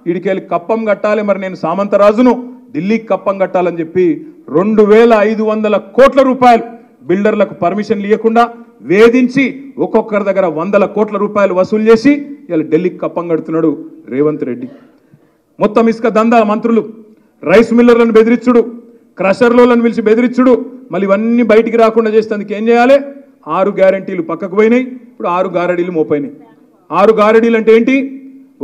ఈడికెళ్ళి కప్పం కట్టాలి, మరి నేను సామంతరాజును ఢిల్లీకి కప్పం కట్టాలని చెప్పి 2500 కోట్ల రూపాయలు బిల్డర్లకు పర్మిషన్ ఇవ్వకుండా వేధించి ఒక్కొక్కరి దగ్గర 100 కోట్ల రూపాయలు వసూలు చేసి ఇలా ఢిల్లీకి కప్పం కడుతున్నాడు రేవంత్ రెడ్డి. మొత్తం ఇసుక దందా మంత్రులు, రైస్ మిల్లర్లను బెదిరించుడు, క్రషర్లను పిలిచి బెదిరించుడు, మళ్ళీ ఇవన్నీ బయటికి రాకుండా చేసేందుకు ఏం చేయాలి? 6 గ్యారంటీలు పక్కకు పోయినాయి, ఇప్పుడు 6 గారడీలు మోపోయినాయి. 6 గారడీలు అంటే ఏంటి?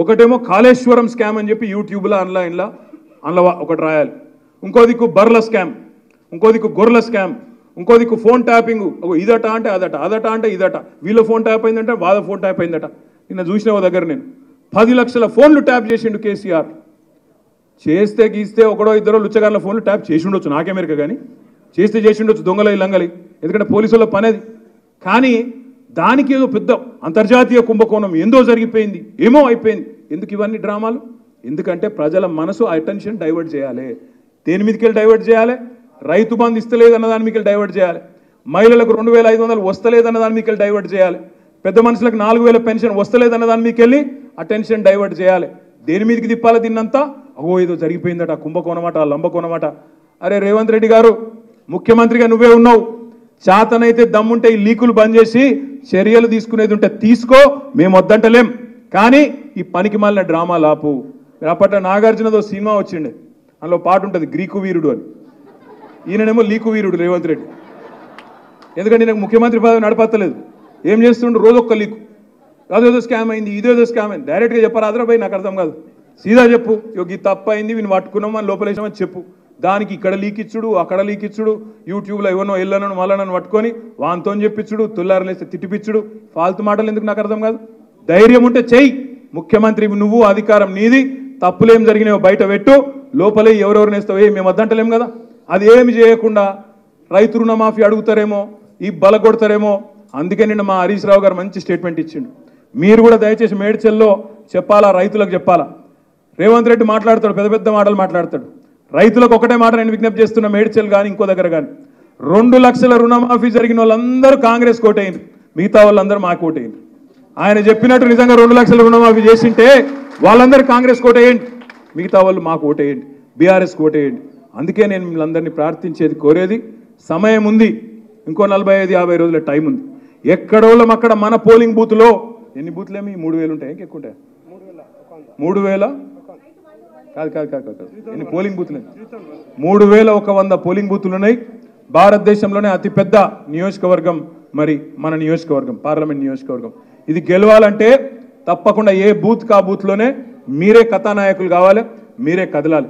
ఒకటేమో కాళేశ్వరం స్కామ్ అని చెప్పి యూట్యూబ్లో ఆన్లైన్లో ఒకటి రాయాలి, ఇంకో దిక్కు బర్ల స్కామ్, ఇంకో దిక్కు గొర్రెల స్కామ్, ఇంకో దిక్కు ఫోన్ ట్యాపింగ్, ఇదట అంటే అదట, అదట అంటే ఇదట, వీళ్ళ ఫోన్ ట్యాప్ అయిందంటే వాళ్ళ ఫోన్ ట్యాప్ అయిందట. నిన్న చూసిన దగ్గర నేను 10 లక్షల ఫోన్లు ట్యాప్ చేసిండు కేసీఆర్. చేస్తే గీస్తే ఒకడో ఇద్దరో లుచ్చగాళ్ళ ఫోన్లు ట్యాప్ చేసి ఉండొచ్చు, నాకేమెరక కానీ చేస్తే చేసి ఉండొచ్చు, దొంగల లంగలి, ఎందుకంటే పోలీసుల పనేది. కానీ దానికి ఏదో పెద్ద అంతర్జాతీయ కుంభకోణం ఏందో జరిగిపోయింది, ఏమో అయిపోయింది. ఎందుకు ఇవన్నీ డ్రామాలు? ఎందుకంటే ప్రజల మనసు అటెన్షన్ డైవర్ట్ చేయాలి. దేని మీదకి డైవర్ట్ చేయాలి? రైతు బంధు ఇస్తలేదన్న దాని మీకు డైవర్ట్ చేయాలి, మహిళలకు 2500 వస్తలేదన్న దాని మీకు డైవర్ట్ చేయాలి, పెద్ద మనుషులకు 4000 పెన్షన్ వస్తలేదన్న దాని మీకు వెళ్ళి అటెన్షన్ డైవర్ట్ చేయాలి. దేని మీదకి తిప్పాలి దీన్నంతా? ఏదో జరిగిపోయిందట, కుంభకోణమాట, లంబకోణమాట. అరే రేవంత్ రెడ్డి గారు, ముఖ్యమంత్రిగా నువ్వే ఉన్నావు, చేతనైతే దమ్ముంటే ఈ లీకులు బంద్ చేసి చర్యలు తీసుకునేది ఉంటే తీసుకో, మేము వద్దంటలేం. కానీ ఈ పనికి మాలిన డ్రామా లాపు. అప్పట్లో నాగార్జునదో సినిమా వచ్చిండే, అందులో పాట ఉంటుంది గ్రీకు వీరుడు అని. ఈయననేమో లీకు వీరుడు రేవంత్ రెడ్డి. ఎందుకంటే నాకు ముఖ్యమంత్రి పదవి నడపత్తలేదు, ఏం చేస్తుండ్రు? రోజొక్క లీకు, అదేదో స్కామ్ అయింది, ఇదేదో స్కామ్ అయింది. డైరెక్ట్గా చెప్పారు, ఆదరాబాయి నాకు అర్థం కాదు, సీదా చెప్పు, ఈ తప్పు అయింది, వీని పట్టుకున్నాం అని లోపలేసామని చెప్పు. దానికి ఇక్కడ లీక్ ఇచ్చుడు, అక్కడ లీక్ ఇచ్చుడు, యూట్యూబ్లో ఎవరినో ఎల్లనను మళ్ళనను పట్టుకొని వాంతో చెప్పించుడు, తుల్లారలేస్తే తిట్టిపిచ్చుడు, ఫాల్తు మాటలు ఎందుకు నాకు అర్థం కాదు. ధైర్యం ఉంటే చెయ్యి, ముఖ్యమంత్రి నువ్వు, అధికారం నీది, తప్పులేం జరిగినాయో బయట పెట్టు, లోపలే ఎవరెవరు నేస్తావు మేము వద్దంటలేం కదా. అది ఏమి చేయకుండా రైతు రుణమాఫీ అడుగుతారేమో, ఈ బలగొడతారేమో. అందుకే నిన్న మా హరీష్ రావు గారు మంచి స్టేట్మెంట్ ఇచ్చిండు. మీరు కూడా దయచేసి మేడ్చల్లో చెప్పాలా, రైతులకు చెప్పాలా. రేవంత్ రెడ్డి మాట్లాడతాడు, పెద్ద పెద్ద మాటలు మాట్లాడతాడు. రైతులకు ఒకటే మాట నేను విజ్ఞప్తి చేస్తున్నా, మేడ్చల్ కానీ ఇంకో దగ్గర కానీ, 2 లక్షల రుణమాఫీ జరిగిన వాళ్ళందరూ కాంగ్రెస్ కోటైంది, మిగతా వాళ్ళందరూ మా కోటైంది. ఆయన చెప్పినట్టు నిజంగా 2 లక్షల రుణమాఫీ చేసింటే వాళ్ళందరూ కాంగ్రెస్ కోటేయండి, మిగతా వాళ్ళు మాకు ఓటేయండి, బీఆర్ఎస్ కోటేయండి. అందుకే నేను మిమ్మల్ని ప్రార్థించేది, కోరేది, సమయం ఉంది, ఇంకో 45-50 రోజుల టైం ఉంది. ఎక్కడోళ్ళం అక్కడ మన పోలింగ్ బూత్లో ఎన్ని బూత్లేమి 3000 ఉంటాయి, ఇంకెక్కువ ఉంటాయి? 3000 కాదు ఎన్ని పోలింగ్ బూత్లు? 3100 పోలింగ్ బూత్లు ఉన్నాయి. భారతదేశంలోనే అతిపెద్ద నియోజకవర్గం మరి మన నియోజకవర్గం, పార్లమెంట్ నియోజకవర్గం. ఇది గెలవాలంటే తప్పకుండా ఏ బూత్ కా బూత్లోనే మీరే కథానాయకులు కావాలి, మీరే కదలాలి.